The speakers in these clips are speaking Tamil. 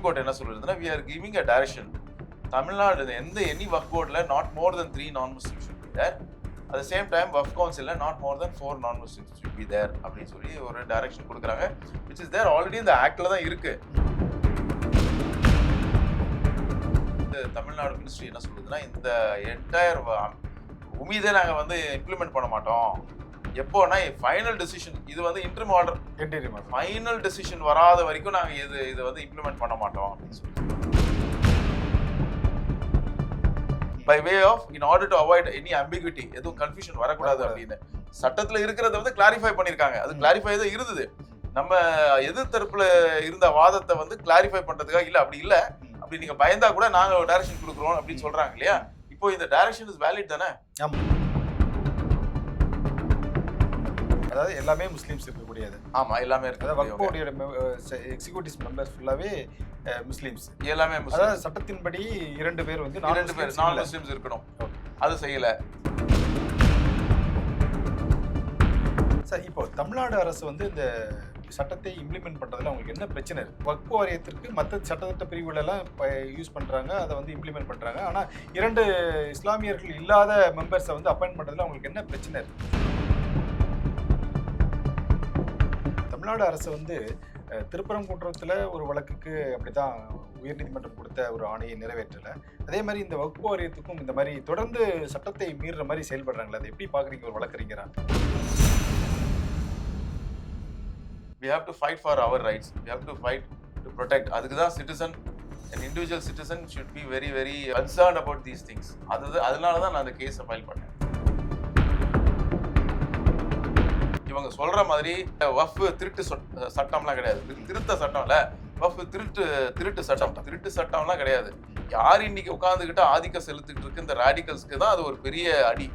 கோர்ட் என்ன சொல்றதுன்னா we are giving a direction. Tamil Nadu எந்த எனி வக்ஃப் போர்ட்ல not more than 3 non-Muslims should be there. at the same time வக்ஃப் கவுன்சில்ல not more than 4 non-Muslims should be there அப்படின்னு சொல்லி ஒரு டைரக்ஷன் கொடுக்குறாங்க, which is there already இந்த ஆக்ட்ல தான் இருக்கு. தமிழ்நாடு மினிஸ்ட்ரி என்ன சொல்லுதுன்னா இந்த என்டையர் உமீதை நாங்க வந்து இம்ப்ளிமெண்ட் பண்ண மாட்டோம். எப்போனா ஃபைனல் டெசிஷன், இது வந்து இன்டர்ம் ஆர்டர், ஃபைனல் டெசிஷன் வராத வரைக்கும் நாங்க இது வந்து இம்ப்ளிமெண்ட் பண்ண மாட்டோம் அப்படின்னு சொல்லி by way of in order to avoid any ambiguity, எதுவும் கன்ஃபியூஷன் வரக்கூடாது அப்படின்னு சட்டத்துல இருக்கிறத வந்து கிளாரிஃபை பண்ணிருக்காங்க. அது கிளாரிஃபை தான் இருந்தது. நம்ம எதிர் தரப்புல இருந்த வாதத்தை வந்து கிளாரிஃபை பண்றதுக்காக இல்ல, அப்படி இல்ல, அப்படி நீங்க பயந்தா கூட நாங்க டைரக்ஷன் கொடுக்குறோம் அப்படின்னு சொல்றாங்க இல்லையா. இப்போ இந்த டைரக்ஷன் இஸ் வேலிட் தானே? அதாவது எல்லாமே முஸ்லீம்ஸ் இருக்கக்கூடியது. ஆமா, எல்லாமே இருக்கு. வக்ஃப் போர்டியோட எக்ஸிக்யூட்டிவ் மெம்பர்ஸ் ஃபுல்லாவே முஸ்லீம்ஸ், எல்லாமே முஸ்லீம். அதாவது சட்டத்தின்படி 2 பேர் வந்து நான் முஸ்லீம்ஸ் இருக்கணும். அது செய்யல. சார், இப்போ தமிழ்நாடு அரசு வந்து இந்த சட்டத்தை இம்ப்ளிமெண்ட் பண்றதுல அவங்களுக்கு என்ன பிரச்சனை இருக்கு? வக்ஃப் வாரியத்திற்கு மற்ற சட்டத்திட்ட பிரிவுகள் எல்லாம் யூஸ் பண்றாங்க, அதை வந்து இம்ப்ளிமெண்ட் பண்றாங்க. ஆனா 2 இஸ்லாமியர்கள் இல்லாத மெம்பர்ஸை வந்து அப்பாயிண்ட் பண்றதுல அவங்களுக்கு என்ன பிரச்சனை இருக்கு? தமிழ்நாடு அரசு வந்து திருப்பரங்குன்றத்தில் ஒரு வழக்குக்கு அப்படிதான் உயர்நீதிமன்றம் கொடுத்த ஒரு ஆணையை நிறைவேற்றலை. அதே மாதிரி இந்த வக்ஃப் வாரியத்துக்கும் இந்த மாதிரி தொடர்ந்து சட்டத்தை மீறுற மாதிரி செயல்படுறாங்களா? அதை எப்படி பார்க்குறீங்க ஒரு வழக்கறிஞரா? We have to fight for our rights. We have to fight to protect. அதுக்கு தான் citizen, an individual citizen should be very very concerned about these things. அதனால தான் நான் அந்த கேஸை ஃபைல் பண்ணேன். இவங்க சொல்ற மாதிரி வக்ஃப் திருட்டு சட்டம்லாம் கிடையாது. திருத்த சட்டம் இல்ல, வக்ஃப் திருட்டு சட்டம்லாம் கிடையாது. யார் இன்னைக்கு உட்கார்ந்துகிட்டு ஆதிக்கம் செலுத்திட்டு இருக்கு இந்த ராடிகல்ஸ்க்கு தான் அது ஒரு பெரிய அடி.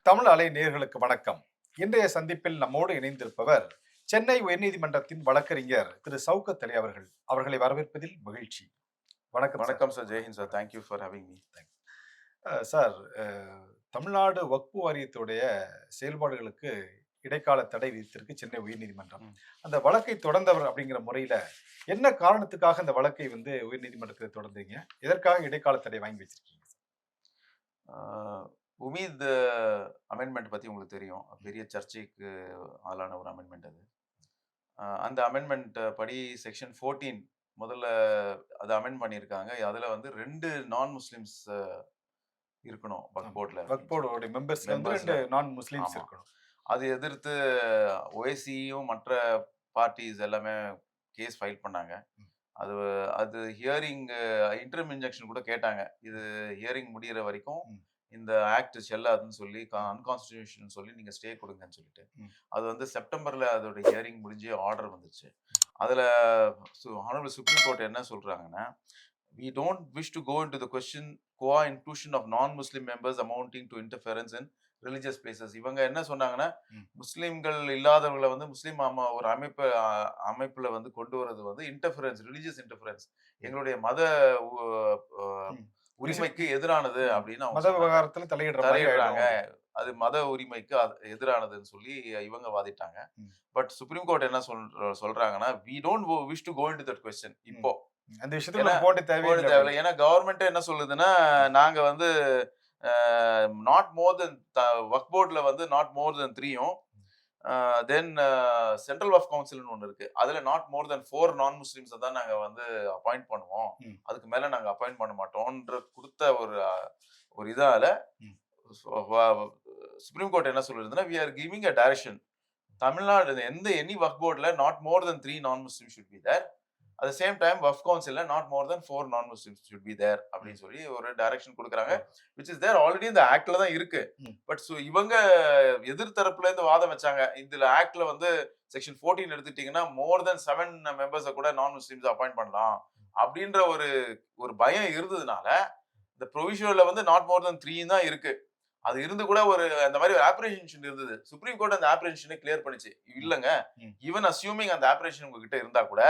தமிழ் அலை நேயர்களுக்கு வணக்கம். இன்றைய சந்திப்பில் நம்மோடு இணைந்திருப்பவர் சென்னை உயர்நீதிமன்றத்தின் வழக்கறிஞர் திரு சௌகத் அலி அவர்கள். அவர்களை வரவேற்பதில் மகிழ்ச்சி. வணக்கம். வணக்கம் sir. Jai Hind sir. Thank you for having me. Sir, Tamil Nadu வக்ஃப் வாரியத்துடைய செயல்பாடுகளுக்கு இடைக்கால தடை விதித்திருக்கு சென்னை உயர்நீதிமன்றம். அந்த வழக்கை தொடர்ந்தவர் அப்படிங்கிற முறையில என்ன காரணத்துக்காக அந்த வழக்கை வந்து உயர்நீதிமன்றத்தில் தொடர்ந்தீங்க? எதற்காக இடைக்கால தடை வாங்கி வச்சிருக்கீங்க? உமீத் அமெண்ட்மெண்ட் பற்றி உங்களுக்கு தெரியும். பெரிய சர்ச்சைக்கு ஆளான ஒரு அமெண்ட்மெண்ட் அது. அந்த அமெண்ட்மெண்ட் படி செக்ஷன் 14 முதல்ல அதை அமெண்ட் பண்ணியிருக்காங்க. அதில் வந்து 2 நான் முஸ்லிம்ஸ் இருக்கணும் வக்ஃப் போர்டில். வக்ஃப் போர்டோட மெம்பர்ஸ் 2 நான் முஸ்லிம்ஸ் இருக்கணும். அது எதிர்த்து ஓஎஸ்சியும் மற்ற பார்ட்டிஸ் எல்லாமே கேஸ் ஃபைல் பண்ணாங்க. அது ஹியரிங் இன்டர்ம் இன்ஜெக்ஷன் கூட கேட்டாங்க. இது ஹியரிங் முடிகிற வரைக்கும் இந்த ஆக்ட் செல்லாதுன்னு சொல்லி அன்கான்ஸ்டிடியூஷன் சொல்லி நீங்க ஸ்டே கொடுங்கன்னு சொல்லிட்டு அது வந்து செப்டம்பர்ல அதோட ஹியரிங் முடிஞ்சு ஆர்டர் வந்துச்சு. அதுல ஹானரபிள் சுப்ரீம் கோர்ட் என்ன சொல்றாங்கன்னா, we don't wish to go into the question co-inclusion of non-Muslim members amounting to interference in religious places. இவங்க என்ன சொன்னாங்கன்னா, முஸ்லிம்கள் இல்லாதவர்களை வந்து முஸ்லீம் ஒரு அமைப்புல வந்து கொண்டு வரது வந்து இன்டர்ஃபரன்ஸ், ரிலிஜியஸ் இன்டர்ஃபரன்ஸ், எங்களுடைய மத உரிமைக்கு எதிரானது அப்படின்னு மத விவகாரத்துல தலையிடுறாங்க. அது மத உரிமைக்கு எதிரானதுன்னு சொல்லி இவங்க வாதிட்டாங்க. பட் சுப்ரீம் கோர்ட் என்ன சொல்றாங்கன்னா, we don't wish to go into that question. இப்போ அந்த விஷயத்துல போட தேவையில்லை. ஏன்னா கவர்மெண்ட் என்ன சொல்லுதுன்னா, நாங்க வந்து நாட் மோர் தென் வக்ஃப் போர்ட்ல வந்து not more then 3யும் then central வக்ஃப் கவுன்சில்னு ஒன்று இருக்கு. அதுல நாட் மோர் தென் 4 நான் முஸ்லிம்ஸை தான் நாங்க வந்து அப்பாயிண்ட் பண்ணுவோம், அதுக்கு மேல நாங்க அப்பாயிண்ட் பண்ண மாட்டோம்ன்ற கொடுத்த ஒரு இதால சுப்ரீம் கோர்ட் என்ன சொல்றதுன்னா, we are giving a direction. Tamil Nadu எந்த எனி வக்ஃப் போர்ட்ல not more than 3 non Muslim should be there. at the same time வக்ஃப் கவுன்சில்ல not more than 4 non Muslims should be there அப்படின்னு சொல்லி ஒரு டைரக்ஷன் கொடுக்குறாங்க, which is there already இந்த ஆக்ட்ல தான் இருக்கு. பட் இவங்க எதிர் தரப்புல இருந்து வாதம் வச்சாங்க, இதுல ஆக்ட்ல வந்து செக்ஷன் 14 எடுத்துட்டீங்கன்னா மோர் தென் 7 மெம்பர்ஸை கூட நான் முஸ்லிம்ஸ் அப்பாயிண்ட் பண்ணலாம் அப்படின்ற ஒரு பயம் இருந்ததுனால இந்த ப்ரொவிஷனல்ல வந்து நாட் மோர் தென் 3 தான் இருக்கு. அது இருந்து கூட அந்த மாதிரி ஒரு ஆப்ரேஷன் இருந்தது. சுப்ரீம் கோர்ட் அந்த ஆப்ரேஷனை கிளியர் பண்ணிச்சு, இல்லங்க ஈவன் அஸ்யூமிங் அந்த ஆப்ரேஷன் உங்ககிட்ட இருந்தா கூட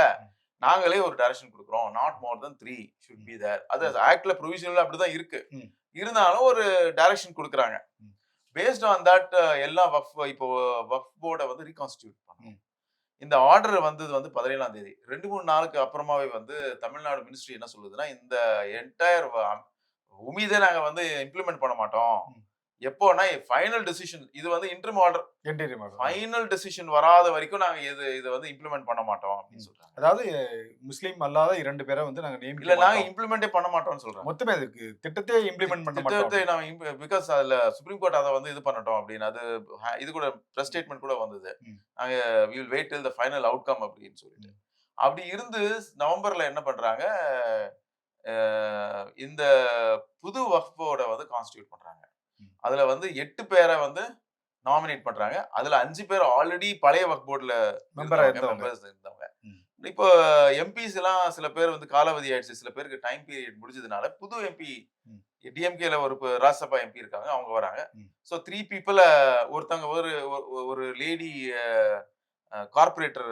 நாங்களே ஒரு டைரக்ஷன் கொடுக்குறோம், not more than 3 should be there. அது ஆக்ட்ல ப்ரொவிஷனல் அப்படிதான் இருக்கு. இருந்தாலும் ஒரு டைரக்ஷன் கொடுக்குறாங்க. பேஸ்ட் ஆன் தட் எல்லா இப்போ வக்ஃப் போர்டை வந்து ரீகான்ஸ்டியூட் பண்ணணும். இந்த ஆர்டர் வந்தது வந்து 17ஆம் தேதி. 2-3 நாளுக்கு அப்புறமாவே வந்து தமிழ்நாடு மினிஸ்ட்ரி என்ன சொல்லுதுன்னா, இந்த என்டையர் உமீதே நாங்க வந்து இம்ப்ளிமெண்ட் பண்ண மாட்டோம். எப்போனா ஃபைனல் டெசிஷன், இது வந்து இன்டரிம் ஆர்டர், ஃபைனல் டெசிஷன் வராத வரைக்கும் நாங்க இது வந்து இம்ப்ளிமெண்ட் பண்ண மாட்டோம் அப்படின்னு சொல்றாங்க. அதாவது முஸ்லீம் அல்லாத 2 பேரை வந்து நாங்க இல்ல, நாங்க இம்ப்ளிமெண்டே பண்ண மாட்டோம்னு சொல்றோம். மொத்தமே அதுக்கு திட்டத்தை இம்ப்ளிமெண்ட் பண்ண மாட்டோம். நாங்க பிகாஸ் அதுல சுப்ரீம் கோர்ட் அதை வந்து இது பண்ணட்டும் அப்படின்னு, அது இது கூட பிரஸ் ஸ்டேட்மெண்ட் கூட வந்தது. நாங்க we will wait till the final outcome அப்படின்னு சொல்லிட்டு. அப்படி இருந்து நவம்பர்ல என்ன பண்றாங்க, இந்த புது வக்ஃப் போர்டை வந்து கான்ஸ்டிடியூட் பண்றாங்க. அதுல வந்து 8 பேரை வந்து நாமினேட் பண்றாங்க. அதுல 5 பேர் ஆல்ரெடி பழைய வக்ஃப் போர்டுல மெம்பர்ஸ் இருந்தவங்க. இப்போ எம்பிஸ் எல்லாம் சில பேர் வந்து காலாவதி ஆயிடுச்சு, சில பேருக்கு டைம் பீரியட் முடிஞ்சதுனால புது எம்பி டிஎம்கேல ஒரு ராஜ்யசபா எம்பி இருக்காங்க, அவங்க வராங்க. ஸோ 3 பீப்புள ஒருத்தவங்க ஒரு லேடி கார்பரேட்டர்,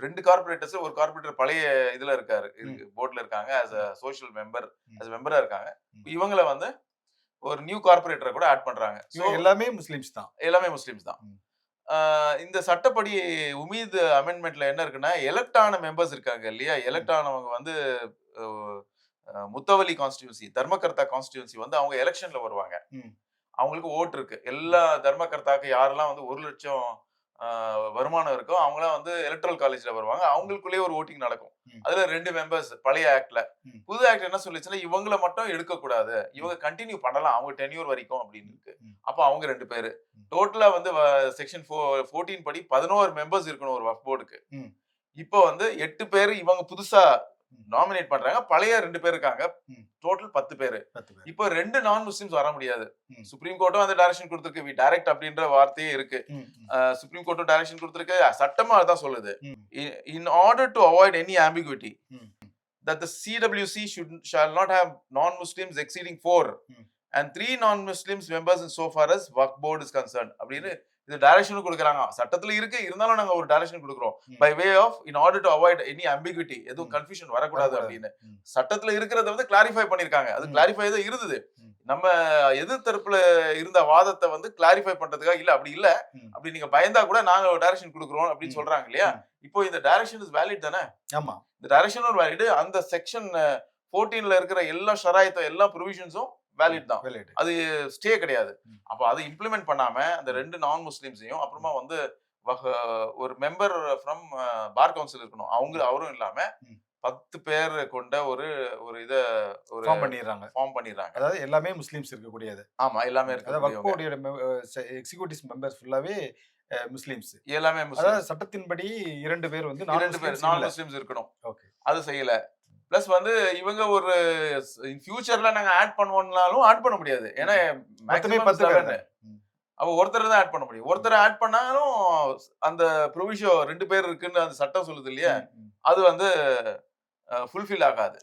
2 கார்பரேட்டர்ஸ், ஒரு கார்பரேட்டர் பழைய இதுல இருக்காரு, போர்ட்ல இருக்காங்க, as a social member, as மெம்பரா இருக்காங்க. இவங்கள வந்து ஒரு நியூ கார்பரேட்டரை கூட ஆட் பண்றாங்க. எல்லாமே முஸ்லிம்ஸ் தான். எல்லாமே முஸ்லிம்ஸ் தான். இந்த சட்டப்படி உமீத் அமெண்ட்மெண்ட்ல என்ன இருக்குன்னா, எலெக்ட் ஆன மெம்பர்ஸ் இருக்காங்க இல்லையா, எலெக்ட் ஆனவங்க வந்து முத்தவலி கான்ஸ்டிடியூன்சி, தர்மகர்த்தா கான்ஸ்டிடியூன்சி வந்து அவங்க எலெக்ஷன்ல வருவாங்க. அவங்களுக்கு ஓட்டு இருக்கு. எல்லா தர்மகர்த்தாக்கு யாரெல்லாம் வந்து 1 லட்சம் வருமானம் இருக்கோ அவங்களாம் வந்து எலக்ட்ரல் காலேஜ்ல வருவாங்க. அவங்களுக்குள்ளேயே ஒரு ஓட்டிங் நடக்கும். அதுல 2 மெம்பர்ஸ் பழைய ஆக்ட்ல. புது ஆக்ட் என்ன சொல்லுச்சுன்னா, இவங்கள மட்டும் எடுக்க கூடாது, இவங்க கண்டினியூ பண்ணலாம் அவங்க டென்யூர் வரைக்கும் அப்படின்னு இருக்கு. அப்ப அவங்க 2 பேரு டோட்டலா வந்து செக்ஷன் 14 படி 11 மெம்பர்ஸ் இருக்கணும் ஒரு வக்ஃப் போர்டுக்கு. இப்போ வந்து 8 பேரு இவங்க புதுசா நாமினேட் பண்றாங்க, பழைய 2 பேர் இருக்காங்க, டோட்டல் 10 பேரு. இப்போ 2 நான் முஸ்லிம்ஸ் வர முடியாது. சுப்ரீம் கோர்ட்டும் அந்த டைரக்ஷன் கொடுத்திருக்கு, வி டைரக்ட் அப்படின்ற வார்த்தையே இருக்கு. சுப்ரீம் கோர்ட்டும் டைரக்ஷன் கொடுத்திருக்கு, சட்டமா அதான் சொல்லுது. இன் order to avoid any ஆம்பிகுவிட்டி that the CWC shall not have non-Muslims exceeding 4 and 3 non-Muslims members in so far as Waqf board is concerned அப்படின்னு இது டைரக்ஷன் கொடுக்குறாங்க. சட்டத்துல இருக்கு, இருந்தாலும் நாங்க ஒரு டைரக்ஷன் கொடுக்குறோம். By way of in order to avoid any ambiguity, எதுவும் கன்ஃபியூஷன் வரக்கூடாது அப்படின்னு சட்டத்துல இருக்கிறத வந்து கிளாரிஃபை பண்ணிருக்காங்க. அது கிளாரிஃபை தான் இருந்தது. நம்ம எதிர் தரப்புல இருந்த வாதத்தை வந்து கிளாரிஃபை பண்றதுக்காக இல்ல, அப்படி இல்ல, அப்படி நீங்க பயந்தா கூட நாங்க டைரக்ஷன் கொடுக்குறோம் அப்படின்னு சொல்றாங்க இல்லையா. இப்போ இந்த டைரக்ஷன் இஸ் வேலிட் தானே? ஆமா, இந்த டைரக்ஷன் வேலிட். அந்த செக்ஷன் 14ல இருக்கிற எல்லா ஷராயத்தும் எல்லா ப்ரொவிஷன்ஸும் வேலிட் தான், அது ஸ்டே கிடையாது. அப்ப அதை இம்ப்ளிமெண்ட் பண்ணாம அந்த 2 நான் முஸ்லிம்ஸையும், அப்புறமா வந்து ஒரு மெம்பர் ஃப்ரம் பார் கவுன்சில் இருக்கணும், அவரும் இல்லாம 10 பேர் கொண்ட ஒரு இத ஒரு ஃபார்ம் பண்ணிடுறாங்க. அதாவது எல்லாமே முஸ்லிம்ஸ் இருக்கக்கூடியது. ஆமா, எல்லாமே இருக்கு. வக்ஃப் போர்டோட எக்ஸிகியூட்டிவ் மெம்பர்ஸ் ஃபுல்லாவே முஸ்லிம்ஸ், எல்லாமே முஸ்லிம். அதாவது சட்டத்தின்படி 2 பேர் வந்து நான் முஸ்லிம்ஸ் இருக்கணும். அது செய்யல. பிளஸ் வந்து இவங்க ஒரு ஃபியூச்சர்ல நாங்க ஆட் பண்ணுவோம்னாலும் ஆட் பண்ண முடியாது. ஏன்னா மேக்ஸிமம் 10 பேர். அவ ஒருத்தர் தான் ஆட் பண்ண முடியும். ஒருத்தர் ஆட் பண்ணாலும் அந்த ப்ரொவிஷன் 2 பேர் இருக்குன்னு அந்த சட்டம் சொல்லுது இல்லையா, அது வந்து ஃபுல்ஃபில் ஆகாது.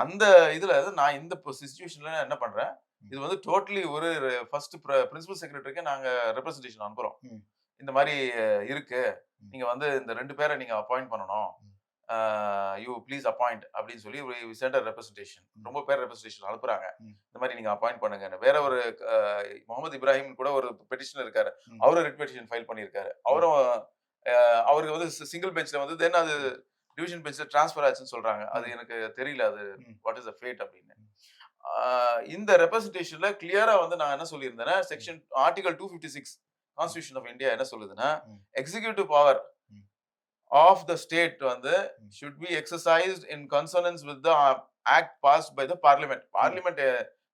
அந்த இதுல நான் இந்த சிச்சுவேஷன்ல என்ன பண்றேன், இது வந்து டோட்டலி ஒரு ஃபர்ஸ்ட் பிரின்சிபல் செக்ரட்டரிக்கு நாங்க ரெப்ரசன்டேஷன் அனுப்புறோம். இந்த மாதிரி இருக்கு, நீங்க வந்து இந்த 2 பேரை நீங்க அப்பாயிண்ட் பண்ணணும், யூ ப்ளீஸ் அப்பாயிண்ட் அப்படின்னு சொல்லி சென்டர் ரெப்ரசன்டேஷன், ரொம்ப பேர் ரெப்ரசன்டேஷன் அனுப்புறாங்க. இந்த மாதிரி நீங்க அப்பாயிண்ட் பண்ணுங்க. வேற ஒரு முகமது இப்ராஹிம் கூட ஒரு பெட்டிஷனர் இருக்காரு, அவரும் ரெட் பெட்டிஷன் ஃபைல் பண்ணியிருக்காரு. அவருக்கு வந்து சிங்கிள் பெஞ்ச்ல வந்து தென் அது டிவிஷன் பெஞ்ச்ல டிரான்ஸ்ஃபர் ஆச்சுன்னு சொல்றாங்க. அது எனக்கு தெரியல, அது வாட் இஸ் த ஃபேட் அப்படின்னு. இந்த ரெப்ரசன்டேஷன்ல கிளியரா வந்து நான் என்ன சொல்லியிருந்தேன்னா, section article 256 constitution of India என்ன சொல்லுதுன்னா, executive power of the state வந்து should be exercised in consonance with the act passed by the parliament.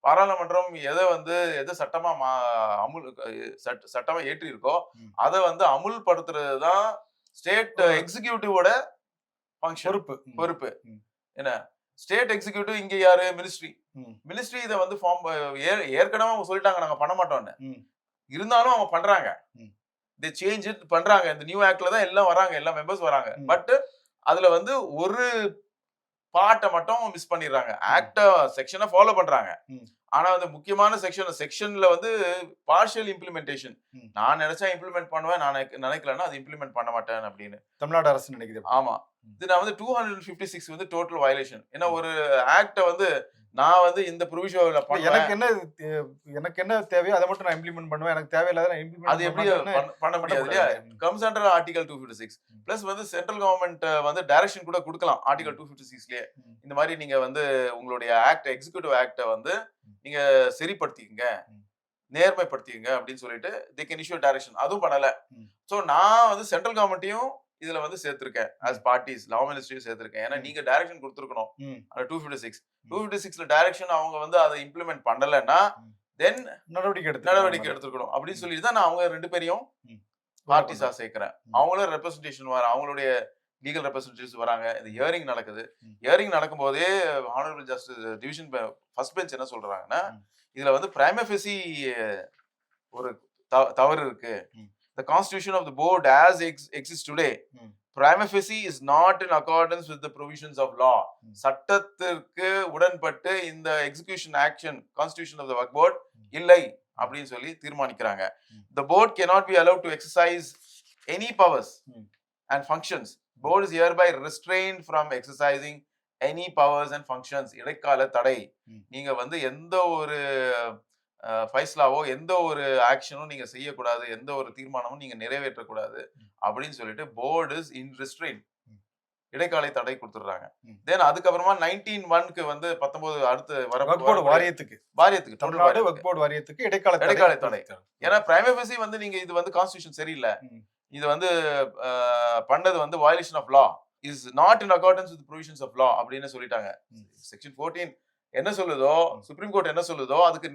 பாராளுமன்றம் எதை சட்டமா சட்டமா ஏற்றி இருக்கோ அதை வந்து அமுல்படுத்துறது தான் ஸ்டேட் எக்ஸிகியூட்டிவோட ஃபங்க்ஷன், பொறுப்பு. என்ன ஸ்டேட் எக்ஸிகியூட்டிவ் இங்க யாரு? மினிஸ்ட்ரி இதை வந்து ஃபார்ம் ஏற்கனவே அவங்க சொல்லிட்டாங்க நாங்க பண்ண மாட்டோம்னு. இருந்தாலும் அவங்க பண்றாங்க, they change it பண்றாங்க. இந்த நியூ ஆக்ட்ல தான் எல்லாம் வராங்க, எல்லா மெம்பர்ஸ் வராங்க. பட் அதுல வந்து ஒரு பார்ட்டை மட்டும் மிஸ் பண்ணிடுறாங்க. ஆக்ட செக்ஷனை ஃபாலோ பண்றாங்க, ஆனா வந்து முக்கியமான செக்ஷன்ல வந்து பார்ஷியல் இம்ப்ளிமெண்டேஷன். நான் நினைச்சா இம்ப்ளிமெண்ட் பண்ணுவேன், நான் நினைக்கலன்னா அது இம்ப்ளிமெண்ட் பண்ண மாட்டேன் அப்படின்னு தமிழ்நாடு அரசு நினைக்குது. ஆமா, இது நான் வந்து 256 வந்து டோட்டல் வயலேஷன். ஏன்னா ஒரு ஆக்ட வந்து நான் வந்து இந்த ப்ரொவிஷன்ல இல்ல, பண்ணுவேன். எனக்கு என்ன தேவையோ அதை மட்டும் நான் இம்ப்ளிமெண்ட் பண்ணுவேன். எனக்கு தேவையில்லாத நான் அது இம்ப்ளிமெண்ட் எப்படி பண்ண பண்ண முடியாது பண்ணக்கூடாது இல்லையா? இல்லையா? Comes under article 256. பிளஸ் வந்து சென்ட்ரல் கவர்ன்மெண்ட் வந்து டைரக்ஷன் கூட குடுக்கலாம். ஆர்டிகல் 256லயே. இந்த மாதிரி நீங்க வந்து உங்களுடைய ஆக்ட் எக்ஸிகியூட்டிவ் ஆக்ட்ட வந்து நீங்க சரிப்படுத்திக்கங்க, நேர்மைப்படுத்திக்கங்க அப்படின்னு சொல்லிட்டு தே கேன் இஷ்யூ டைரக்ஷன். அதுவும் பண்ணல. சோ நான் வந்து சென்ட்ரல் கவர்ன்மெண்ட்டையும் இதுல வந்து சேர்த்திருக்கேன். ஆஸ் பார்ட்டிஸ் லா மினிஸ்ட்ரியும் சேர்த்திருக்கேன். ஏன்னா நீங்க டைரக்ஷன் குடுத்திருக்கணும். அந்த 256. 256ல டைரக்ஷன் அவங்க வந்து அதை இம்ப்ளிமெண்ட் பண்ணலன்னா தென் நடவடிக்கை நடவடிக்கை எடுத்துக்கணும் அப்படின்னு சொல்லி தான் நான் அவங்க 2 பேரையும் பார்ட்டிஸா சேர்க்கிறேன். அவங்களும் ரெப்ரசன்டேஷன் வர அவங்களுடைய லீகல் ரெப்ரசன்டேட்டிவ்ஸ் வராங்க. இந்த ஹியரிங் நடக்குது. ஹியரிங் நடக்கும்போதே honourable justice division first bench என்ன சொல்றாங்கன்னா, இதுல வந்து பிரைமா ஃபேசி ஒரு தவறு இருக்கு. The constitution of the board as exists today, prima facie is not in accordance with the provisions of law. சட்டத்திற்கு உடன்பட்டு இந்த execution action constitution of the Waqf board இல்லை அப்படின்னு சொல்லி தீர்மானிக்கிறாங்க. The board cannot be allowed to exercise any powers and functions. Board is hereby restrained from exercising any powers and functions. இடைக்கால தடை. நீங்க வந்து எந்த ஒரு ஃபைஸ்லாவோ எந்த ஒரு ஆக்ஷனும் நீங்க செய்யக்கூடாது, எந்த ஒரு தீர்மானமும் நீங்க நிறைவேற்றக்கூடாது அப்படின்னு சொல்லிட்டு போர்டு இஸ் இன் ரெஸ்ட்ரெயின், இடைக்கால தடை கொடுத்துடுறாங்க. தென் அதுக்கப்புறமா 19(1)க்கு வந்து 19 அடுத்து வாரியத்துக்கு தமிழ்நாடு வக்ஃப் போர்டு வாரியத்துக்கு இடைக்கால தடை. ஏன்னா பிரைமா ஃபேசி வந்து நீங்க இது வந்து கான்ஸ்டிடியூஷன் சரியில்லை, இது வந்து பண்ணது வந்து violation of law, is not in accordance with provisions of law அப்படின்னு சொல்லிட்டாங்க. செக்ஷன் 14 என்ன சொல்லுதோ, சுப்ரீம் கோர்ட் என்ன சொல்லுதோ அதுக்கு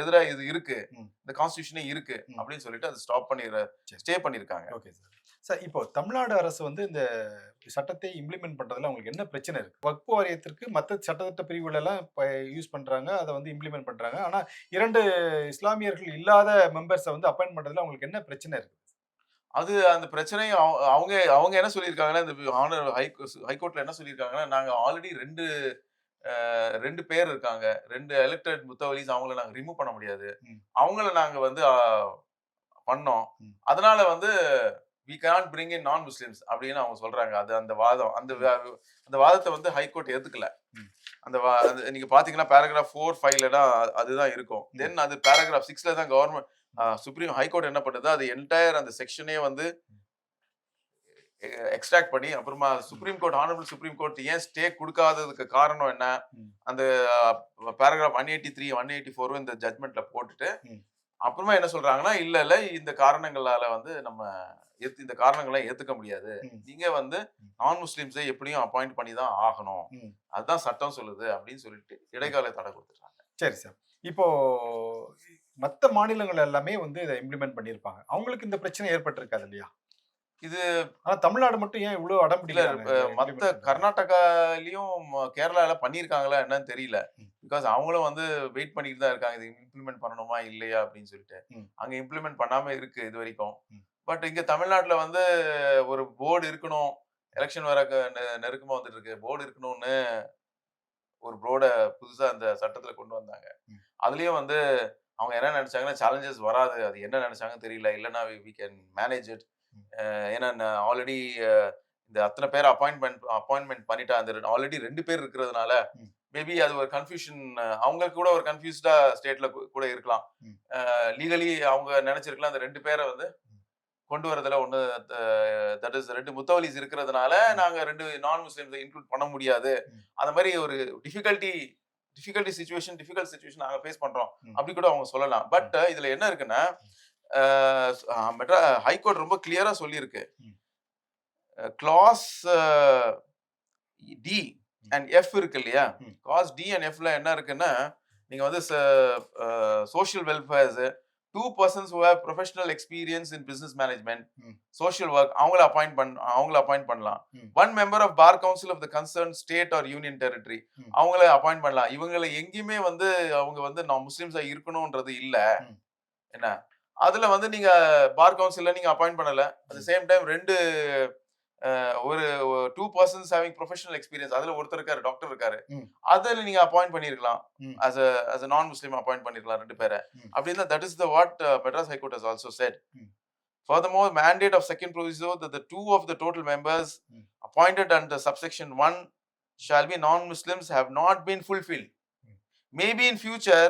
எதிரா இது இருக்கு, இந்த கான்ஸ்டிடியூஷனே இருக்கு அப்படின்னு சொல்லிட்டு அது ஸ்டே பண்ணிருக்காங்க. Okay sir. சார், இப்போ தமிழ்நாடு அரசு வந்து இந்த சட்டத்தை இம்ப்ளிமெண்ட் பண்றதுல உங்களுக்கு என்ன பிரச்சனை இருக்கு? வக்ஃப் வாரியத்திற்கு மற்ற சட்டத்திட்ட பிரிவுகள் எல்லாம் யூஸ் பண்றாங்க, அதை வந்து இம்ப்ளிமெண்ட் பண்றாங்க. ஆனா 2 இஸ்லாமியர்கள் இல்லாத மெம்பர்ஸை வந்து அப்பாயிண்ட் பண்றதுல உங்களுக்கு என்ன பிரச்சனை இருக்கு? அது அந்த பிரச்சனையை அவங்க என்ன சொல்லியிருக்காங்கன்னா, இந்த ஆனர் ஹைகோர்ட்ல என்ன சொல்லியிருக்காங்கன்னா, நாங்க ஆல்ரெடி 2 பேர் இருக்காங்க, 2 எலெக்டட் முத்தவலிஸ், அவங்கள நாங்க ரிமூவ் பண்ண முடியாது, அவங்கள நாங்க வந்து பண்ணோம், அதனால வந்து we cannot bring in non muslims அப்படின்னு அவங்க சொல்றாங்க. அது அந்த வாதம், அந்த வாதத்தை வந்து ஹைகோர்ட் ஏத்துக்கல. நீங்க பாத்தீங்கன்னா பேராகிராஃப் 4, 5ல அதுதான் இருக்கும். தென் அது பேராகிராஃப் 6ல தான் கவர்மெண்ட் சுப்ரீம் ஹைகோர்ட் என்ன பண்ணுது, அது என்டையர் அந்த செக்ஷனே வந்து எக்ஸ்ட்ராக்ட் பண்ணி அப்புறமா supreme court, honourable supreme court ஏன் ஸ்டே கொடுக்காததுக்கு காரணம் என்ன, அந்த பேராகிராஃப் 183, 184 இந்த ஜட்மெண்ட்ல போட்டுட்டு அப்புறமா என்ன சொல்றாங்கன்னா, இல்ல இந்த காரணங்களால வந்து நம்ம இந்த காரணங்களை ஏத்துக்க முடியாது, நீங்க வந்து நான் முஸ்லிம்ஸை எப்படியும் அப்பாயிண்ட் பண்ணி தான் ஆகணும், அதுதான் சட்டம் சொல்லுது அப்படின்னு சொல்லிட்டு இடைக்கால தடை கொடுத்துட்டாங்க. சரி சார். இப்போ மற்ற மாநிலங்கள் எல்லாமே வந்து இதை இம்ப்ளிமெண்ட் பண்ணியிருப்பாங்க, அவங்களுக்கு இந்த பிரச்சனை ஏற்பட்டிருக்காது இல்லையா? இது ஆனா தமிழ்நாடு மட்டும் ஏன் இவ்வளவு அடம் பிடிக்கிறாங்க? மத்த கர்நாடகாலயும் கேரளால பண்ணிருக்காங்களா என்னன்னு தெரியல. பிகாஸ் அவங்களும் வந்து வெயிட் பண்ணிட்டு தான் இருக்காங்க, இது இம்ப்ளிமெண்ட் பண்ணணுமா இல்லையா அப்படின்னு சொல்லிட்டு. அங்க இம்ப்ளிமெண்ட் பண்ணாம இருக்கு இது வரைக்கும். பட் இங்க தமிழ்நாட்டுல வந்து ஒரு போர்டு இருக்கணும், எலெக்ஷன் வர நெருக்கமா வந்துட்டு இருக்கு, போர்டு இருக்கணும்னு ஒரு போர்டை புதுசா அந்த சட்டத்துல கொண்டு வந்தாங்க. அதுலயும் வந்து அவங்க என்ன நினைச்சாங்கன்னா, சேலஞ்சஸ் வராது, அது என்ன நினைச்சாங்கன்னு தெரியல, இல்லைன்னா we can manage it. ஏன்னா ஆல்ரெடி இந்த அத்தனை பேர் அப்பாயின்மெண்ட் பண்ணிட்டா, அந்த ஆல்ரெடி 2 பேர் இருக்கிறதுனால மேபி அது ஒரு கன்ஃபியூஷன், அவங்களுக்கு கூட ஒரு கன்ஃபியூஸ்டா ஸ்டேட்ல கூட இருக்கலாம். லீகலி அவங்க நினைச்சிருக்கலாம் அந்த 2 பேரை வந்து கொண்டு வரதுல ஒண்ணு, தட் இஸ் 2 முத்தவலிஸ் இருக்கிறதுனால நாங்க 2 நான் முஸ்லிம்ஸை இன்க்ளூட் பண்ண முடியாது, அந்த மாதிரி ஒரு டிஃபிகல்ட் சிச்சுவேஷன் நாங்க ஃபேஸ் பண்றோம் அப்படி கூட அவங்க சொல்லலாம். பட் இதுல என்ன இருக்குன்னா, ஹைகோர்ட் ரொம்ப கிளியரா சொல்லியிருக்கு, கிளாஸ் டி அண்ட் எஃப் இருக்கு இல்லையா, கிளாஸ் டி அண்ட் எஃப்ல என்ன இருக்குன்னா, நீங்க வந்து social welfares, 2 persons who have professional experience in business management, social work, அவங்கள அப்பாயிண்ட் பண்ணலாம். 1 member of bar council of the concerned state or union territory, அவங்கள அப்பாயிண்ட் பண்ணலாம். இவங்களை எங்கேயுமே வந்து அவங்க வந்து நான் முஸ்லிம்ஸா இருக்கணும்ன்றது இல்ல. என்ன அதுல வந்து நீங்க பார் கவுன்சில்ல நீங்க அப்பாயிண்ட் பண்ணல, at the same time 2 persons having professional experience, அதுல ஒருத்தர் இருக்காரு, டாக்டர் இருக்காரு, அதுல நீங்க அப்பாயிண்ட் பண்ணிருக்கலாம், as a non muslim appoint பண்ணிருக்கலாம் 2 பேரை அப்படினா. that is the what Madras High Court has also said. Furthermore, mandate of second proviso that the 2 of the total members appointed under subsection 1 shall be non-Muslims have not been fulfilled. Maybe in future,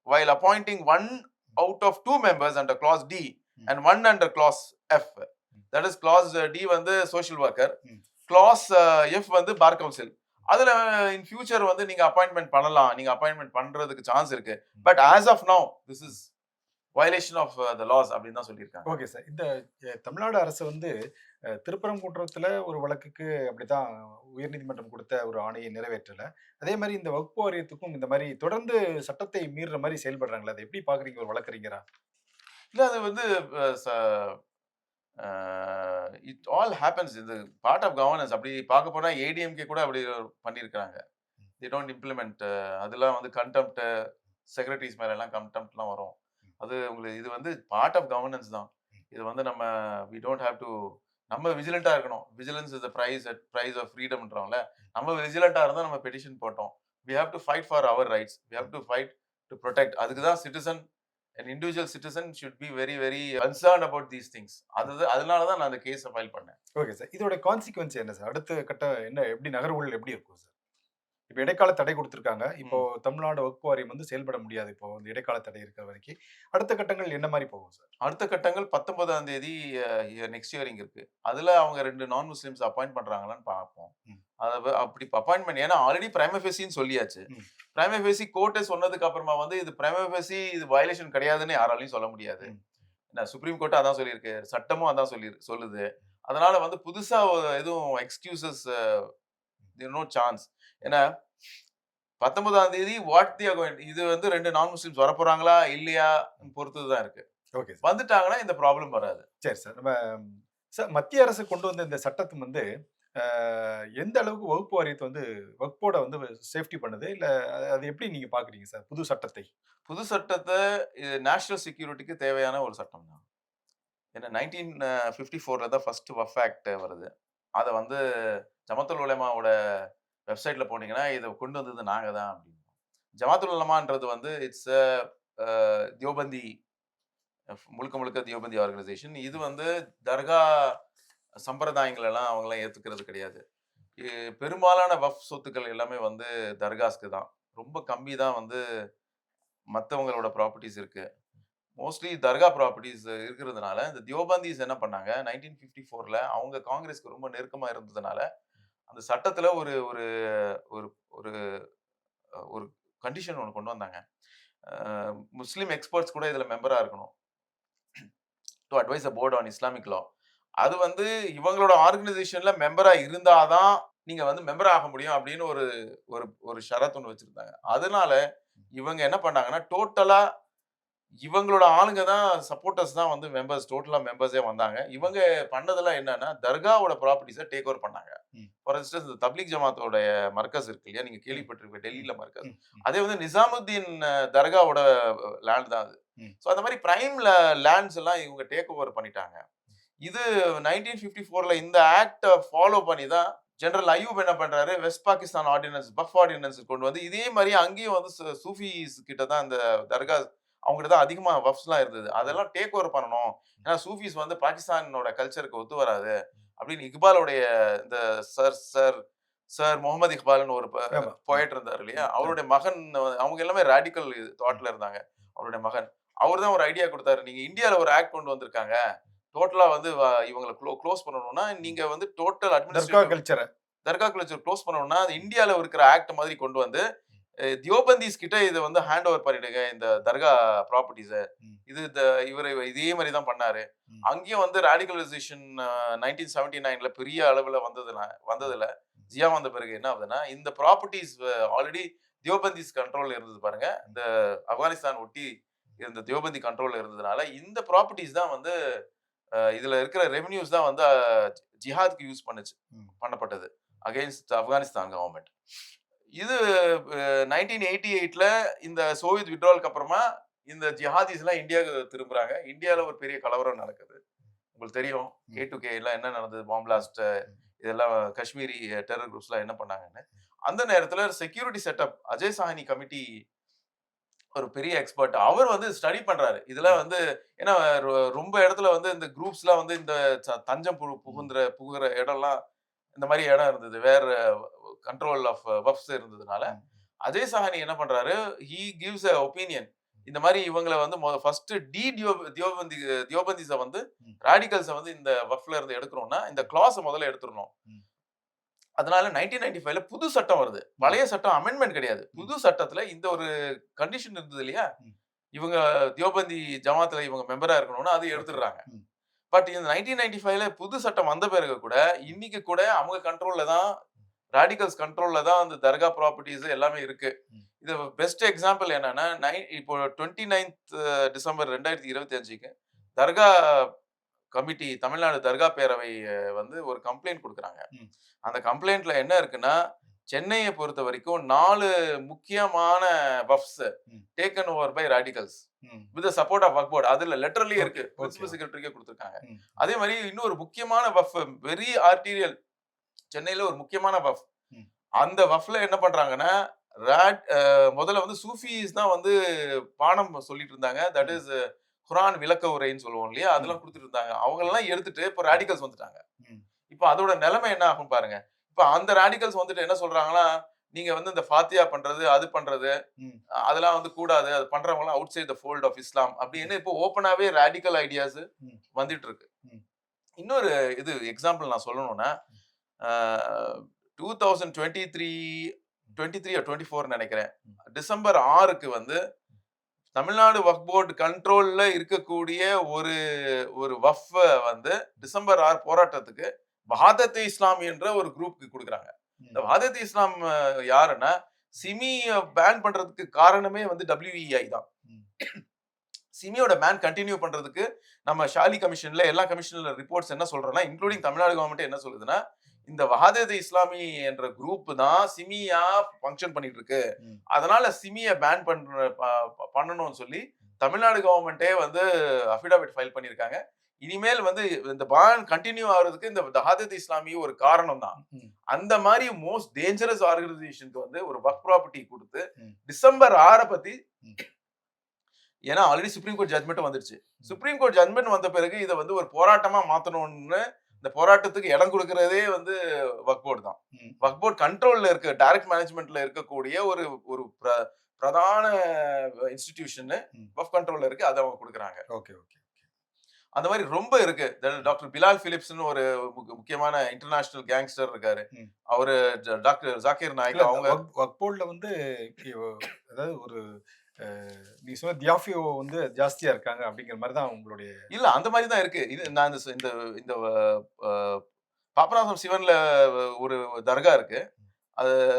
while appointing one out of 2 members under clause D and one under clause F, that is clause D வந்து social worker, clause F வந்து bar council. அதுல in future வந்து நீங்க appointment பண்ணலாம், நீங்க appointment பண்றதுக்கு சான்ஸ் இருக்கு. But as of now, this is violation of the laws அப்படின்னு தான் சொல்லியிருக்காங்க. Okay sir. இந்த தமிழ்நாடு அரசு வந்து திருப்பரங்குன்றத்துல ஒரு வழக்குக்கு அப்படிதான் உயர்நீதிமன்றம் கொடுத்த ஒரு ஆணையை நிறைவேற்றல. அதே மாதிரி இந்த வக்ஃப் வாரியத்துக்கும் இந்த மாதிரி தொடர்ந்து சட்டத்தை மீறுற மாதிரி செயல்படுறாங்களா? அதை எப்படி பாக்குறீங்க ஒரு வழக்கறிஞரா? இல்ல அது வந்து இட் ஆல் ஹேப்பன்ஸ். இது பார்ட் ஆஃப் கவர்னன்ஸ். அப்படி பார்க்க போனா ஏடிஎம்கே கூட அப்படி பண்ணியிருக்காங்க. They don't implement. அதெல்லாம் வந்து கண்டெம்ப்ட், செக்ரட்டரிஸ் மேல எல்லாம் கண்டெம்ப்ட்லாம் வரும். அது உங்களுக்கு இது வந்து பார்ட் ஆஃப் கவர்னன்ஸ் தான். இது வந்து நம்ம வி டோன்ட் ஹேவ் டு நம்ம விஜிலண்டா இருக்கணும். Vigilance is the price of ஃப்ரீடம்ன்றோம்ல. நம்ம விஜிலண்டா இருந்தா நம்ம பெட்டிஷன் போட்டோம். We have to fight for our rights. We have to fight to protect. அதுக்கு தான் citizen an individual citizen should be very very concerned about these things. அதனால தான் நான் அந்த கேஸை ஃபைல் பண்ணேன். Okay sir. இதோட கான்சிக்வன்ஸ் என்ன சார்? அடுத்த கட்ட என்ன, எப்படி நகர்வுகள் எப்படி இருக்கும் சார்? இப்போ இடைக்கால தடை கொடுத்துருக்காங்க. இப்போ தமிழ்நாடு வக்ஃப் வாரியம் வந்து செயல்பட முடியாது. இப்போ இந்த இடைக்கால தடை இருக்கிற வரைக்கும் அடுத்த கட்டங்கள் என்ன மாதிரி போகும் சார்? அடுத்த கட்டங்கள் 19ஆம் தேதி நெக்ஸ்ட் இயரிங் இருக்கு. அதுல அவங்க 2 நான் முஸ்லிம்ஸ் அப்பாயிண்ட் பண்றாங்களான்னு பார்ப்போம். அப்படி அப்பாயின்மெண்ட், ஏன்னா ஆல்ரெடி பிரைமா ஃபேசின்னு சொல்லியாச்சு. பிரைமா ஃபேசி கோர்ட்டே சொன்னதுக்கு அப்புறமா வந்து இது பிரைமா ஃபேசி இது வயலேஷன் கிடையாதுன்னு யாராலையும் சொல்ல முடியாது. சுப்ரீம் கோர்ட் அதான் சொல்லியிருக்கு, சட்டமும் அதான் சொல்லுது. அதனால வந்து புதுசா எதுவும் எக்ஸ்கியூசஸ் நோ சான்ஸ். ஏன்னா 19ஆம் தேதி இது வந்து 2 நான் முஸ்லிம்ஸ் வரப்போறாங்களா இல்லையா பொறுத்தது தான் இருக்கு. ஓகே. வந்துட்டாங்கன்னா இந்த ப்ராப்ளம் வராது. சரி சார். நம்ம சார் மத்திய அரசு கொண்டு வந்த இந்த சட்டத்தை வந்து எந்த அளவுக்கு வகுப்பு வாரியத்தை வந்து வக்ஃபோட வந்து சேஃப்டி பண்ணுது, இல்ல அது எப்படி நீங்க பாக்குறீங்க சார் புது சட்டத்தை? புது சட்டத்தை நேஷனல் செக்யூரிட்டிக்கு தேவையான ஒரு சட்டம் தான். ஏன்னா 1954ல தான் ஃபர்ஸ்ட் வக்ஃப் ஆக்ட் வருது. அதை வந்து ஜமாத்துல் உலமாவோட வெப்சைட்ல போனீங்கன்னா இதை கொண்டு வந்தது நாங்க தான் அப்படின்னு. ஜமாத்துல் உலமான்றது வந்து இட்ஸ் தியோபந்தி, முழுக்க முழுக்க தியோபந்தி ஆர்கனைசேஷன். இது வந்து தர்கா சம்பிரதாயங்கள் எல்லாம் அவங்களாம் ஏத்துக்கிறது கிடையாது. பெரும்பாலான வக்ஃப் சொத்துக்கள் எல்லாமே வந்து தர்காஸ்க்கு தான். ரொம்ப கம்மி தான் வந்து மற்றவங்களோட ப்ராப்பர்ட்டிஸ் இருக்கு. மோஸ்ட்லி தர்கா ப்ராப்பர்ட்டிஸ் இருக்கிறதுனால இந்த தியோபந்திஸ் என்ன பண்ணாங்க, 1954ல அவங்க காங்கிரஸ்க்கு ரொம்ப நெருக்கமா இருந்ததுனால அந்த சட்டத்துல ஒரு ஒரு ஒரு ஒரு ஒரு கண்டிஷன் ஒன்று கொண்டு வந்தாங்க. முஸ்லீம் எக்ஸ்பர்ட்ஸ் கூட இதுல மெம்பரா இருக்கணும், to advise a board on Islamic law. அது வந்து இவங்களோட ஆர்கனைசேஷன்ல மெம்பரா இருந்தாதான் நீங்க வந்து மெம்பர் ஆக முடியும் அப்படின்னு ஒரு ஒரு ஒரு ஷரத் ஒன்று வச்சிருந்தாங்க. அதனால இவங்க என்ன பண்ணாங்கன்னா டோட்டலா இவங்களோட ஆளுங்க தான், சப்போர்ட்டர்ஸ் தான் வந்து மெம்பர்ஸ், டோட்டலா மெம்பர்ஸே வந்தாங்க. இவங்க பண்ணதெல்லாம் என்னன்னா தர்காவோட ப்ராப்பர்ட்டிஸை டேக் ஓவர் பண்ணாங்க. ஃபார் இன்ஸ்டன்ஸ் இந்த தப்லீக் ஜமாத்தோட மர்கஸ் இருக்கு இல்லையா, நீங்க கேள்விப்பட்டிருப்பீங்க, டெல்லியில மர்கஸ். அதே வந்து நிசாமுத்தீன் தர்காவோட லேண்ட் தான் அது. ஸோ அந்த மாதிரி பிரைம் லேண்ட்ஸ் எல்லாம் இவங்க டேக் ஓவர் பண்ணிட்டாங்க. இது 1954ல இந்த ஆக்ட ஃபாலோ பண்ணி தான் ஜெனரல் அய்யூப் என்ன பண்றாரு, வெஸ்ட் பாகிஸ்தான் ஆர்டினன்ஸ், வக்ஃப் ஆர்டினன்ஸ் கொண்டு வந்து இதே மாதிரி அங்கேயும் வந்து சூஃபிஸ் கிட்ட தான் இந்த தர்கா அவங்ககிட்ட தான் அதிகமா வக்ஃப்ஸ்லாம் இருந்தது. அதெல்லாம் டேக் ஓவர் பண்ணணும், ஏன்னா சூஃபிஸ் வந்து பாகிஸ்தானோட கல்ச்சருக்கு ஒத்து வராது அப்படின்னு இக்பாலோடைய இந்த சர் முகமது இக்பால்னு ஒரு போயட் இருந்தார் இல்லையா, அவருடைய மகன், அவங்க எல்லாமே ரேடிக்கல் தாட்ல இருந்தாங்க. அவருடைய மகன் அவர் தான் ஒரு ஐடியா கொடுத்தாரு, நீங்க இந்தியாவில் ஒரு ஆக்ட் கொண்டு வந்திருக்காங்க, டோட்டலா வந்து இவங்களை க்ளோஸ் பண்ணணும்னா நீங்க வந்து டோட்டல் தர்கா கல்ச்சர் க்ளோஸ் பண்ணணும்னா இந்தியாவில் இருக்கிற ஆக்ட் மாதிரி கொண்டு வந்து தியோபந்திஸ் கிட்ட இதை வந்து ஹேண்ட் ஓவர் பண்ணிடுங்க இந்த தர்கா ப்ராப்பர்ட்டிஸை. இது இவர் இதே மாதிரி தான் பண்ணாரு. அங்கேயும் வந்து ரேடிகலைசேஷன் 1979ல பெரிய அளவில் வந்ததுல ஜியா வந்த பிறகு என்ன ஆகுதுன்னா, இந்த ப்ராப்பர்ட்டிஸ் ஆல்ரெடி தியோபந்திஸ் கண்ட்ரோல்ல இருந்தது பாருங்க, இந்த ஆப்கானிஸ்தான் ஒட்டி இருந்த தியோபந்தி கண்ட்ரோல்ல இருந்ததுனால இந்த ப்ராப்பர்ட்டிஸ் தான் வந்து இதுல இருக்கிற ரெவென்யூஸ் தான் வந்து ஜிஹாத்க்கு யூஸ் பண்ணப்பட்டது அகைன்ஸ்ட் ஆப்கானிஸ்தான் கவர்மெண்ட். இது 1988ல இந்த சோவியத் விட்ராலுக்கு அப்புறமா இந்த ஜிஹாதிஸ் எல்லாம் இந்தியாவுக்கு திரும்புறாங்க. இந்தியாவில ஒரு பெரிய கலவரம் நடக்குது. உங்களுக்கு தெரியும் K2K எல்லாம் என்ன நடந்தது, பாம் பிளாஸ்ட், இதெல்லாம் காஷ்மீரி டெரர் குரூப்ஸ் எல்லாம் என்ன பண்ணாங்கன்னு. அந்த நேரத்துல செக்யூரிட்டி செட்டப் அஜய் சாஹினி கமிட்டி ஒரு பெரிய எக்ஸ்பர்ட், அவர் வந்து ஸ்டடி பண்றாரு இதெல்லாம் வந்து. ஏன்னா ரொம்ப இடத்துல வந்து இந்த குரூப்ஸ்லாம் வந்து இந்த தஞ்சம் புகுகிற இடம்லாம் இந்த மாதிரி இடம் இருந்தது, வேற கண்ட்ரோல் ஆஃப் வஃப்ஸ் இருந்ததுனால அஜய் சஹானி என்ன பண்றாரு, ஹி கிவ்ஸ் அ ஒப்பீனியன். இந்த மாதிரி இவங்கள வந்து ஃபர்ஸ்ட் தியோபந்திஸ வந்து ராடிகல்ஸ வந்து இந்த வஃப்ல இருந்து எடுக்கணும்னா இந்த கிளாஸ முதல்ல எடுத்துறணும். அதனால 1995ல புது சட்டம் வருது. பழைய சட்டம் அமெண்ட்மென்ட் கிடையாது. புது சட்டத்துல இந்த ஒரு கண்டிஷன் இருந்தது இல்லையா? இவங்க தியோபந்தி ஜமாத்ல இவங்க மெம்பரா இருக்கணும்னு அது எடுத்துடுறாங்க. பட் இந்த 1995ல புது சட்டம் வந்த பிறகு கூட இன்னைக்கு கூட அவங்க கண்ட்ரோல்ல தான், ராடிகல்ஸ் கண்ட்ரோல்ல தான் அந்த தர்கா ப்ராப்பர்ட்டீஸ் எல்லாமே இருக்கு. இது பெஸ்ட் எக்ஸாம்பிள் என்னன்னா, இப்போ 29th டிசம்பர் 2025க்கு தர்கா கமிட்டி, தமிழ்நாடு தர்கா பேரவை வந்து ஒரு கம்ப்ளைண்ட் குடுக்குறாங்க. அந்த கம்ப்ளைண்ட்ல என்ன இருக்குன்னா, சென்னைய பொறுத்த வரைக்கும் 4 முக்கியமான வஃப்ஸ் taken over by radicals with support of வக்ஃப் போர்ட். அதுல லெட்டர்லயே இருக்கு, பிரின்சிபல் செக்ரட்டரிக்கே கொடுத்திருக்காங்க. அதே மாதிரி இன்னொரு முக்கியமான வஃப், வெரி ஆர்டீரியல், சென்னையில ஒரு முக்கியமான வஃப். அந்த வஃப்ல என்ன பண்றாங்கன்னா, முதல்ல வந்து சூஃபிஸ் தான் வந்து பாடம் சொல்லிட்டு இருந்தாங்க. தட் இஸ் குர்ஆன் விளக்க உரைன்னு சொல்லுவோம் இல்லையா, அதெல்லாம் கொடுத்துட்டு இருந்தாங்க. அவங்க எல்லாம் எடுத்துட்டு இப்ப ராடிகல்ஸ் வந்துட்டாங்க. இப்ப அதோட நிலைமை என்ன ஆகும் பாருங்க. இப்ப அந்த ராடிகல்ஸ் வந்துட்டு என்ன சொல்றாங்கன்னா, நீங்க வந்து இந்த ஃபாத்தியா பண்றது, அது பண்றது, அதெல்லாம் வந்து கூடாது, அது பண்றவங்க எல்லாம் outside the fold of Islam அப்படின்னு இப்போ ஓப்பனாவே ராடிகல் ஐடியாஸ் வந்துட்டு இருக்கு. இன்னொரு இது எக்ஸாம்பிள் நான் சொல்லணும்னா, 2023 24 நினைக்கிறேன், டிசம்பர் 6க்கு வந்து தமிழ்நாடு வக்ஃப் போர்டு கண்ட்ரோல்ல இருக்கக்கூடிய ஒரு வஃப் வந்து டிசம்பர் 6 போராட்டத்துக்கு வஹாதத் இஸ்லாம் என்ற ஒரு குரூப்புக்கு கொடுக்குறாங்க. இந்த வஹாதத் இஸ்லாம் யாருன்னா, சிமியை பேன் பண்றதுக்கு காரணமே வந்து WEI தான். சிமியோட பேன் கண்டினியூ பண்றதுக்கு நம்ம ஷாலி கமிஷன்ல எல்லா கமிஷன்ல ரிப்போர்ட்ஸ் என்ன சொல்றோம்னா, இன்க்ளூடிங் தமிழ்நாடு கவர்மெண்ட் என்ன சொல்லுதுன்னா, இந்த வஹாதத் இஸ்லாமி என்ற குரூப் தான் சிமியா ஃபங்க்ஷன் பண்ணிட்டு இருக்கு, அதனால சிமியை பேன் பண்ணணும்னு சொல்லி தமிழ்நாடு கவர்மெண்டே வந்து அஃபிடவிட் ஃபைல் பண்ணியிருக்காங்க. இனிமேல் வந்து இந்த பேன் கண்டினியூ ஆகிறதுக்கு இந்த வஹாதத் இஸ்லாமி ஒரு காரணம் தான். அந்த மாதிரி மோஸ்ட் டேஞ்சரஸ் ஆர்கனைசேஷனுக்கு வந்து ஒரு வக்ஃப் ப்ராப்பர்ட்டி கொடுத்து டிசம்பர் 6 பத்தி, ஏன்னா ஆல்ரெடி சுப்ரீம் கோர்ட் ஜட்மெண்ட் வந்துருச்சு. சுப்ரீம் கோர்ட் ஜட்மெண்ட் வந்த பிறகு இதை வந்து ஒரு போராட்டமா மாத்தணும்னு இந்த போராட்டத்துக்கு இடம் கொடுக்கறதே வந்து வக்ஃப் போர்டு தான். வக்ஃப் போர்டு கண்ட்ரோல்ல இருக்க, டைரக்ட் மேனேஜ்மெண்ட்ல இருக்கக்கூடிய ஒரு பிரதான இன்ஸ்டிடியூஷன் வக்ஃப் கண்ட்ரோல்ல இருக்கு, அதை அவங்க கொடுக்குறாங்க. Okay okay. அந்த மாதிரி ரொம்ப இருக்கு. டாக்டர் பிலால் பிலிப்ஸ்னு ஒரு முக்கியமான இன்டர்நேஷனல் கேங்ஸ்டர் இருக்காரு. அவரு டாக்டர் ஜாகிர் நாயக். அவங்க வக்ஃப் போர்டுல வந்து அதாவது ஒரு நீ சொன்ன தியாஃபியோ வந்து ஜாஸ்தியா இருக்காங்க அப்படிங்கிற மாதிரி தான் உங்களுடைய. இல்ல, அந்த மாதிரி தான் இருக்கு. இது நான் இந்த இந்த பாபநாசம் சிவன்ல ஒரு தர்கா இருக்கு.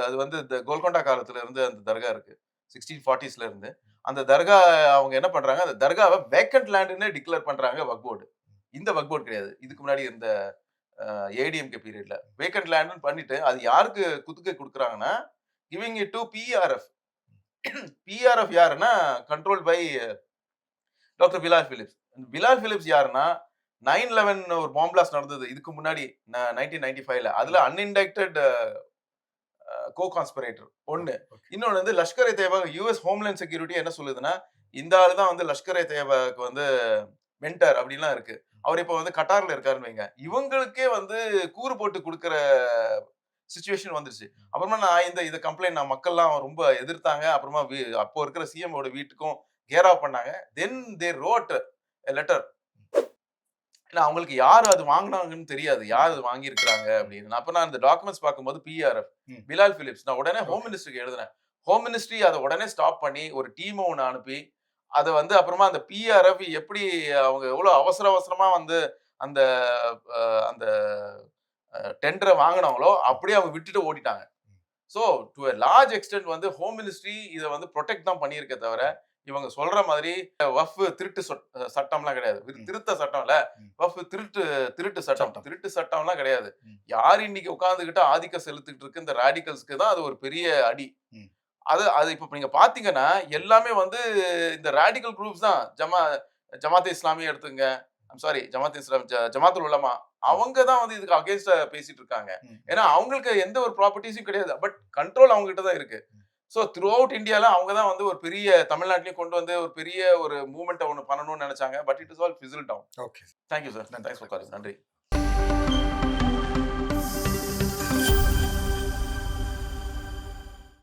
அது வந்து இந்த கோல்கொண்டா காலத்துல இருந்து அந்த தர்கா இருக்கு, 1640ஸ்ல இருந்து. அந்த தர்கா அவங்க என்ன பண்றாங்க, அந்த தர்காவை வேக்கன்ட் லேண்ட்னு டிக்ளேர் பண்றாங்க வக்ஃப் போர்டு. இந்த வக்ஃப் போர்டு கிடையாது, இதுக்கு முன்னாடி இருந்த ஏடிஎம்கே பீரியட்ல வேக்கன்ட் லேண்ட்னு பண்ணிட்டு அது யாருக்கு குத்துக்கை கொடுக்குறாங்கன்னா, giving it to PRF. PRF யாருன்னா control by doctor Bilal Philips. Bilal Philips யாருன்னா 9/11 ஒரு பாம் பிளாஸ்ட் நடந்தது இதுக்கு முன்னாடி 1995ல. அதுல அன்இண்டக்டட் கோ கான்ஸ்பிரேட்டர் ஒன்னு. இன்னொன்னு வந்து Lashkar e Taiba, US homeland security என்ன சொல்லுதுன்னா, இந்த ஆளு தான் வந்து லஷ்கர் இ தொய்பாக்கு வந்து மென்டர் அப்படின்லாம் இருக்கு. அவர் இப்ப வந்து கட்டார்ல இருக்காருன்னு வைங்க. இவங்களுக்கே வந்து கூறு போட்டு கொடுக்கிற சிச்சுவேஷன் வந்துருச்சு. அப்புறமா நான் இந்த கம்ப்ளைண்ட் மக்கள்லாம் ரொம்ப எதிர்த்தாங்க. அப்புறமா அப்போ இருக்கிற சிஎம் வீட்டுக்கும் கேராவ் பண்ணாங்க. தென் தே ரோட் எ லெட்டர். ஏன்னா அவங்களுக்கு யார் அது வாங்கினாங்கன்னு தெரியாது, யார் அது வாங்கியிருக்கிறாங்க அப்படின்னு. அப்ப நான் இந்த டாக்குமெண்ட்ஸ் பார்க்கும்போது பிஆர்எஃப் பிலால் பிலிப்ஸ், நான் உடனே ஹோம் மினிஸ்டருக்கு எழுதினேன். ஹோம் மினிஸ்ட்ரி அதை உடனே ஸ்டாப் பண்ணி ஒரு டீம் ஒன்று அனுப்பி அதை வந்து அப்புறமா அந்த பிஆர்எஃப் எப்படி அவங்க எவ்வளவு அவசரமா வந்து அந்த அந்த டெண்டரை வாங்கினாங்களோ அப்படியே அவங்க விட்டுட்டு ஓடிட்டாங்க. So to a large extent வந்து ஹோம் மினிஸ்ட்ரி இதை வந்து ப்ரொடெக்ட் தான் பண்ணியிருக்க தவிர, இவங்க சொல்ற மாதிரி வஃப் திருட்டு சட்டம்லாம் கிடையாது. திருத்த சட்டம் இல்ல, வஃப் திருட்டு சட்டம்லாம் கிடையாது. யார் இன்னைக்கு உட்கார்ந்துகிட்டு ஆதிக்கம் செலுத்திட்டு இருக்கு இந்த ராடிகல்ஸ்க்கு தான் அது ஒரு பெரிய அடி. அது இப்ப நீங்க பாத்தீங்கன்னா எல்லாமே வந்து இந்த ராடிகல் குரூப்ஸ் தான். ஜமாத் இஸ்லாமிய எடுத்துங்க, சாரி ஜமாத் இஸ்லாம், ஜமாத்துல் உலமா, அவங்க தான் வந்து இதுக்கு அகைன்ஸ்டா பேசிட்டு இருக்காங்க. ஏன்னா அவங்களுக்கு எந்த ஒரு ப்ராப்பர்ட்டிஸும் கிடையாது, பட் கண்ட்ரோல் அவங்க கிட்ட தான் இருக்கு. ஸோ த்ரூ அவுட் இந்தியால அவங்க தான் வந்து ஒரு பெரிய தமிழ்நாட்டிலையும் கொண்டு வந்து ஒரு பெரிய ஒரு மூவ்மெண்ட் ஒன்று பண்ணணும்னு நினைச்சாங்க. But it is all fizzle down. Okay, thank you sir, thanks for calling. நன்றி.